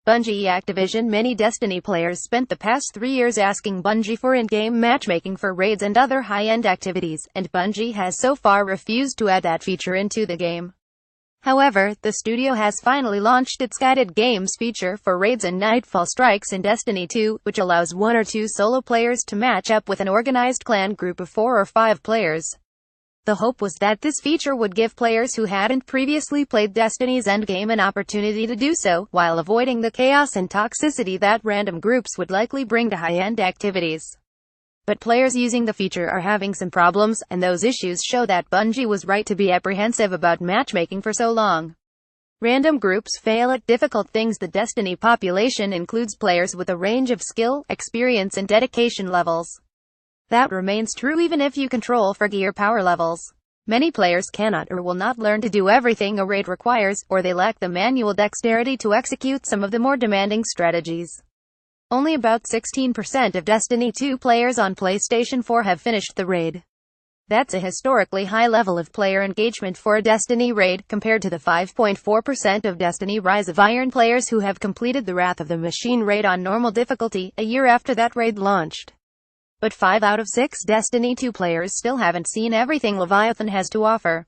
Bungie Activision. Many Destiny players spent the past 3 years asking Bungie for in-game matchmaking for raids and other high-end activities, and Bungie has so far refused to add that feature into the game. However, the studio has finally launched its guided games feature for raids and Nightfall Strikes in Destiny 2, which allows 1 or 2 solo players to match up with an organized clan group of 4 or 5 players. The hope was that this feature would give players who hadn't previously played Destiny's endgame an opportunity to do so, while avoiding the chaos and toxicity that random groups would likely bring to high-end activities. But players using the feature are having some problems, and those issues show that Bungie was right to be apprehensive about matchmaking for so long. Random groups fail at difficult things. The Destiny population includes players with a range of skill, experience and dedication levels. That remains true even if you control for gear power levels. Many players cannot or will not learn to do everything a raid requires, or they lack the manual dexterity to execute some of the more demanding strategies. Only about 16% of Destiny 2 players on PlayStation 4 have finished the raid. That's a historically high level of player engagement for a Destiny raid, compared to the 5.4% of Destiny Rise of Iron players who have completed the Wrath of the Machine raid on normal difficulty, a year after that raid launched. But 5 out of 6 Destiny 2 players still haven't seen everything Leviathan has to offer.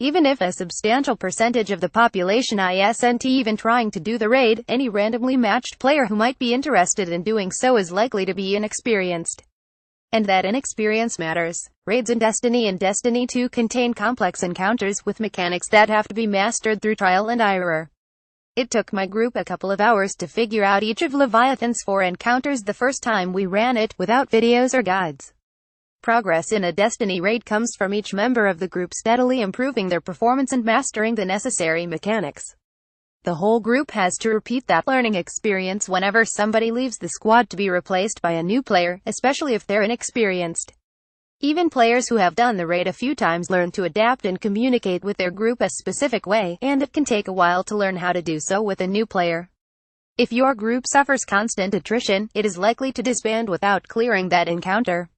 Even if a substantial percentage of the population isn't even trying to do the raid, any randomly matched player who might be interested in doing so is likely to be inexperienced. And that inexperience matters. Raids in Destiny and Destiny 2 contain complex encounters with mechanics that have to be mastered through trial and error. It took my group a couple of hours to figure out each of Leviathan's 4 encounters the first time we ran it, without videos or guides. Progress in a Destiny raid comes from each member of the group steadily improving their performance and mastering the necessary mechanics. The whole group has to repeat that learning experience whenever somebody leaves the squad to be replaced by a new player, especially if they're inexperienced. Even players who have done the raid a few times learn to adapt and communicate with their group a specific way, and it can take a while to learn how to do so with a new player. If your group suffers constant attrition, it is likely to disband without clearing that encounter.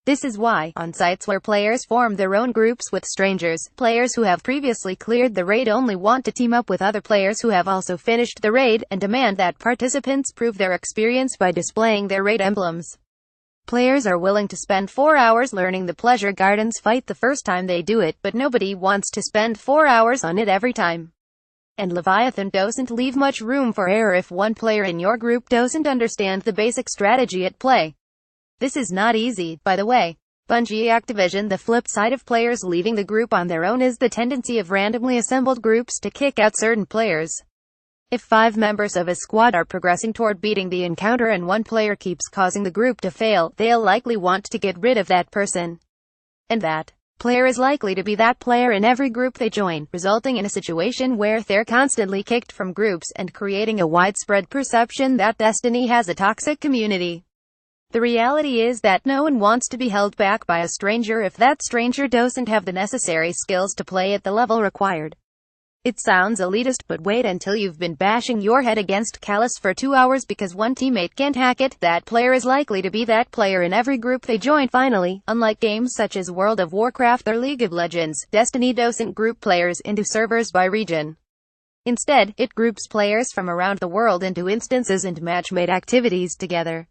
This is why, on sites where players form their own groups with strangers, players who have previously cleared the raid only want to team up with other players who have also finished the raid, and demand that participants prove their experience by displaying their raid emblems. Players are willing to spend 4 hours learning the Pleasure Gardens fight the first time they do it, but nobody wants to spend 4 hours on it every time. And Leviathan doesn't leave much room for error if one player in your group doesn't understand the basic strategy at play. This is not easy, by the way. Bungie Activision. The flip side of players leaving the group on their own is the tendency of randomly assembled groups to kick out certain players. If 5 members of a squad are progressing toward beating the encounter and one player keeps causing the group to fail, they'll likely want to get rid of that person. And that player is likely to be that player in every group they join, resulting in a situation where they're constantly kicked from groups and creating a widespread perception that Destiny has a toxic community. The reality is that no one wants to be held back by a stranger if that stranger doesn't have the necessary skills to play at the level required. It sounds elitist, but wait until you've been bashing your head against Callus for 2 hours because one teammate can't hack it. That player is likely to be that player in every group they join. Finally, unlike games such as World of Warcraft or League of Legends, Destiny doesn't group players into servers by region. Instead, it groups players from around the world into instances and match-made activities together.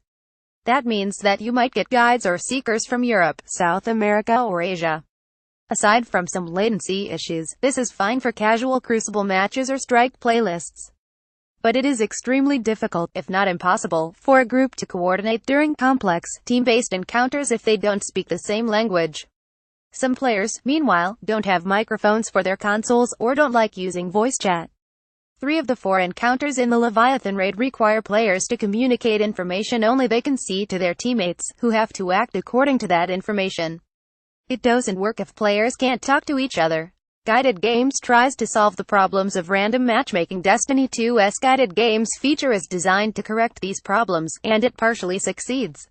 That means that you might get guides or seekers from Europe, South America or Asia. Aside from some latency issues, this is fine for casual Crucible matches or Strike playlists. But it is extremely difficult, if not impossible, for a group to coordinate during complex, team-based encounters if they don't speak the same language. Some players, meanwhile, don't have microphones for their consoles, or don't like using voice chat. 3 of the 4 encounters in the Leviathan raid require players to communicate information only they can see to their teammates, who have to act according to that information. It doesn't work if players can't talk to each other. Guided Games tries to solve the problems of random matchmaking. Destiny 2's Guided Games feature is designed to correct these problems, and it partially succeeds.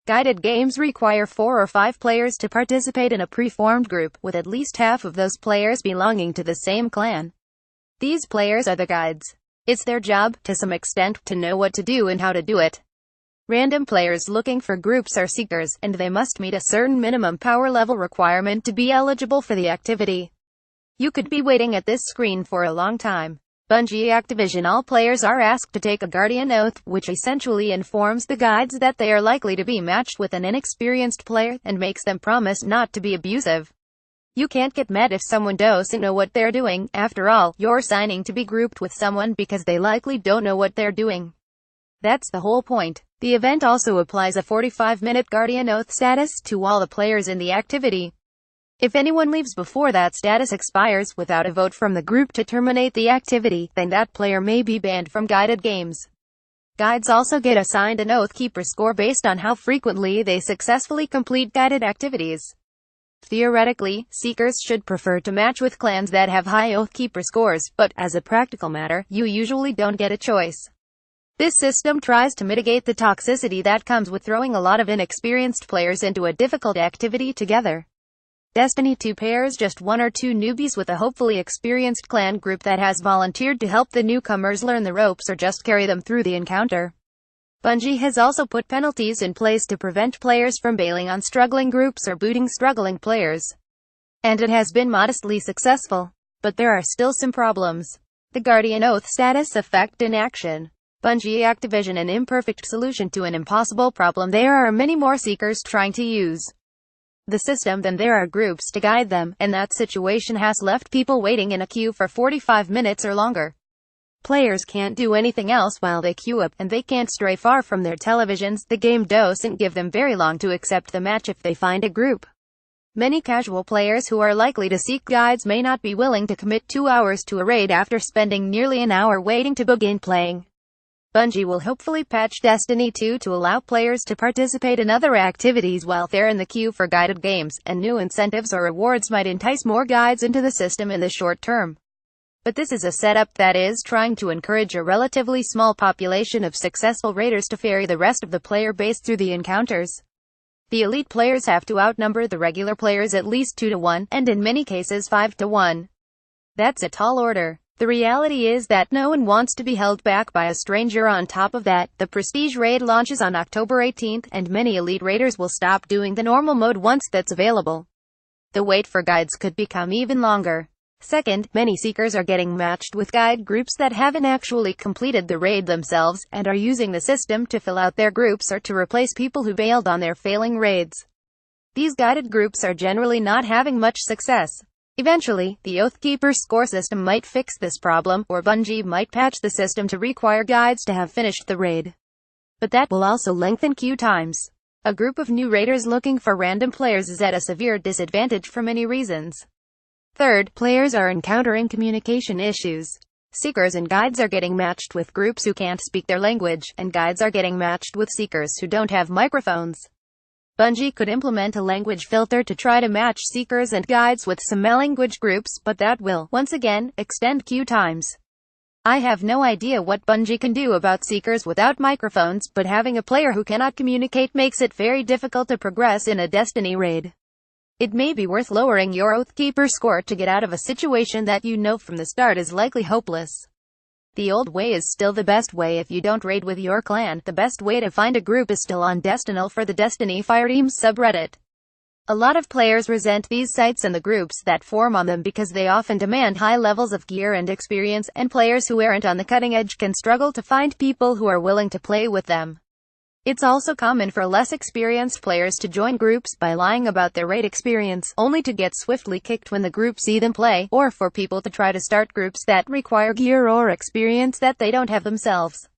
Guided games require 4 or 5 players to participate in a pre-formed group, with at least half of those players belonging to the same clan. These players are the guides. It's their job, to some extent, to know what to do and how to do it. Random players looking for groups are seekers, and they must meet a certain minimum power level requirement to be eligible for the activity. You could be waiting at this screen for a long time, Bungie Activision. All players are asked to take a Guardian Oath, which essentially informs the guides that they are likely to be matched with an inexperienced player, and makes them promise not to be abusive. You can't get mad if someone doesn't know what they're doing. After all, you're signing to be grouped with someone because they likely don't know what they're doing. That's the whole point. The event also applies a 45-minute Guardian Oath status to all the players in the activity. If anyone leaves before that status expires without a vote from the group to terminate the activity, then that player may be banned from guided games. Guides also get assigned an Oath Keeper score based on how frequently they successfully complete guided activities. Theoretically, Seekers should prefer to match with clans that have high Oath Keeper scores, but, as a practical matter, you usually don't get a choice. This system tries to mitigate the toxicity that comes with throwing a lot of inexperienced players into a difficult activity together. Destiny 2 pairs just one or two newbies with a hopefully experienced clan group that has volunteered to help the newcomers learn the ropes or just carry them through the encounter. Bungie has also put penalties in place to prevent players from bailing on struggling groups or booting struggling players. And it has been modestly successful. But there are still some problems. The Guardian Oath status effect in action. Bungie Activision, an imperfect solution to an impossible problem. There are many more Seekers trying to use the system than there are groups to guide them, and that situation has left people waiting in a queue for 45 minutes or longer. Players can't do anything else while they queue up, and they can't stray far from their televisions. The game doesn't give them very long to accept the match if they find a group. Many casual players who are likely to seek guides may not be willing to commit 2 hours to a raid after spending nearly an hour waiting to begin playing. Bungie will hopefully patch Destiny 2 to allow players to participate in other activities while they're in the queue for guided games, and new incentives or rewards might entice more guides into the system in the short term. But this is a setup that is trying to encourage a relatively small population of successful raiders to ferry the rest of the player base through the encounters. The elite players have to outnumber the regular players at least 2 to 1, and in many cases 5 to 1. That's a tall order. The reality is that no one wants to be held back by a stranger. On top of that, the Prestige raid launches on October 18th, and many elite raiders will stop doing the normal mode once that's available. The wait for guides could become even longer. Second, many Seekers are getting matched with guide groups that haven't actually completed the raid themselves, and are using the system to fill out their groups or to replace people who bailed on their failing raids. These guided groups are generally not having much success. Eventually, the Oathkeeper score system might fix this problem, or Bungie might patch the system to require guides to have finished the raid. But that will also lengthen queue times. A group of new raiders looking for random players is at a severe disadvantage for many reasons. Third, players are encountering communication issues. Seekers and guides are getting matched with groups who can't speak their language, and guides are getting matched with Seekers who don't have microphones. Bungie could implement a language filter to try to match Seekers and guides with some language groups, but that will, once again, extend queue times. I have no idea what Bungie can do about Seekers without microphones, but having a player who cannot communicate makes it very difficult to progress in a Destiny raid. It may be worth lowering your Oathkeeper score to get out of a situation that you know from the start is likely hopeless. The old way is still the best way. If you don't raid with your clan, the best way to find a group is still on Destinal for the Destiny Fireteams subreddit. A lot of players resent these sites and the groups that form on them because they often demand high levels of gear and experience, and players who aren't on the cutting edge can struggle to find people who are willing to play with them. It's also common for less experienced players to join groups by lying about their raid experience, only to get swiftly kicked when the group see them play, or for people to try to start groups that require gear or experience that they don't have themselves.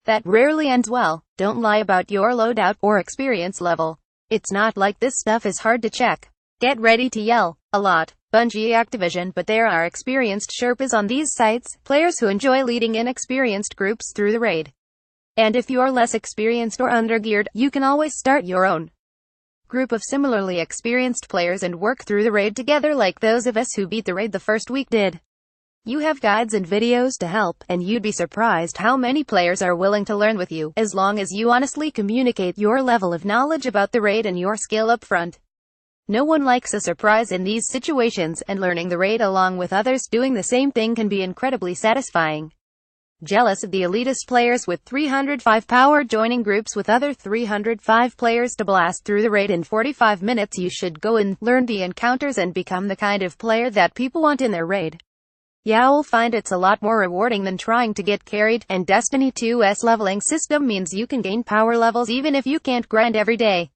That rarely ends well. Don't lie about your loadout or experience level. It's not like this stuff is hard to check. Get ready to yell a lot. Bungie Activision, but there are experienced Sherpas on these sites, players who enjoy leading inexperienced groups through the raid. And if you're less experienced or undergeared, you can always start your own group of similarly experienced players and work through the raid together like those of us who beat the raid the first week did. You have guides and videos to help, and you'd be surprised how many players are willing to learn with you, as long as you honestly communicate your level of knowledge about the raid and your skill up front. No one likes a surprise in these situations, and learning the raid along with others doing the same thing can be incredibly satisfying. Jealous of the elitist players with 305 power joining groups with other 305 players to blast through the raid in 45 minutes? You should go and learn the encounters and become the kind of player that people want in their raid. You'll find it's a lot more rewarding than trying to get carried, and Destiny 2's leveling system means you can gain power levels even if you can't grind every day.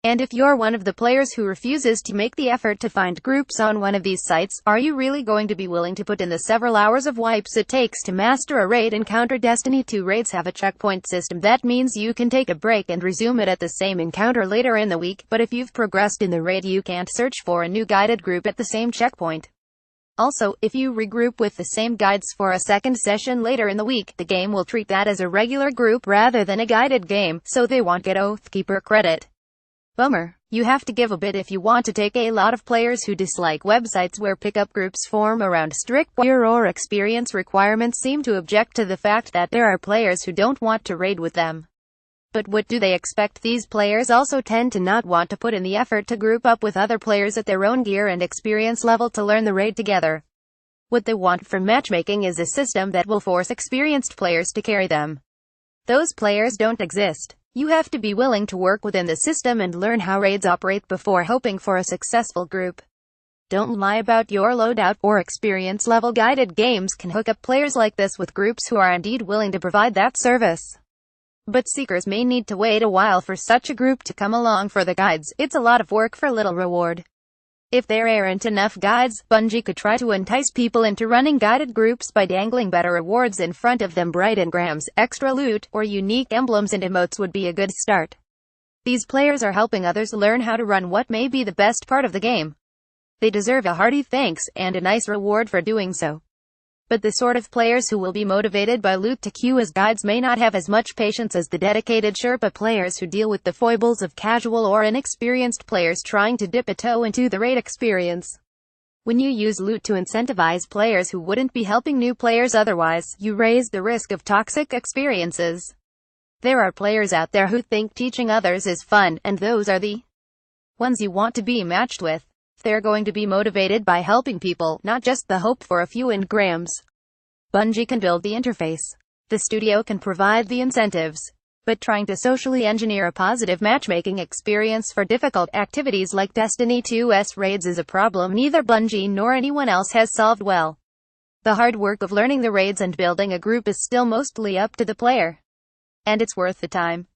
And if you're one of the players who refuses to make the effort to find groups on one of these sites, are you really going to be willing to put in the several hours of wipes it takes to master a raid encounter? Destiny 2 raids have a checkpoint system. That means you can take a break and resume it at the same encounter later in the week, but if you've progressed in the raid you can't search for a new guided group at the same checkpoint. Also, if you regroup with the same guides for a second session later in the week, the game will treat that as a regular group rather than a guided game, so they won't get Oathkeeper credit. Bummer. You have to give a bit if you want to take. A lot of players who dislike websites where pickup groups form around strict gear or experience requirements seem to object to the fact that there are players who don't want to raid with them. But what do they expect? These players also tend to not want to put in the effort to group up with other players at their own gear and experience level to learn the raid together. What they want from matchmaking is a system that will force experienced players to carry them. Those players don't exist. You have to be willing to work within the system and learn how raids operate before hoping for a successful group. Don't lie about your loadout or experience level. Guided games can hook up players like this with groups who are indeed willing to provide that service. But seekers may need to wait a while for such a group to come along. For the guides, it's a lot of work for little reward. If there aren't enough guides, Bungie could try to entice people into running guided groups by dangling better rewards in front of them. Bright engrams, extra loot, or unique emblems and emotes would be a good start. These players are helping others learn how to run what may be the best part of the game. They deserve a hearty thanks, and a nice reward for doing so. But the sort of players who will be motivated by loot to queue as guides may not have as much patience as the dedicated Sherpa players who deal with the foibles of casual or inexperienced players trying to dip a toe into the raid experience. When you use loot to incentivize players who wouldn't be helping new players otherwise, you raise the risk of toxic experiences. There are players out there who think teaching others is fun, and those are the ones you want to be matched with. They're going to be motivated by helping people, not just the hope for a few engrams. Bungie can build the interface. The studio can provide the incentives. But trying to socially engineer a positive matchmaking experience for difficult activities like Destiny 2's raids is a problem neither Bungie nor anyone else has solved well. The hard work of learning the raids and building a group is still mostly up to the player. And it's worth the time.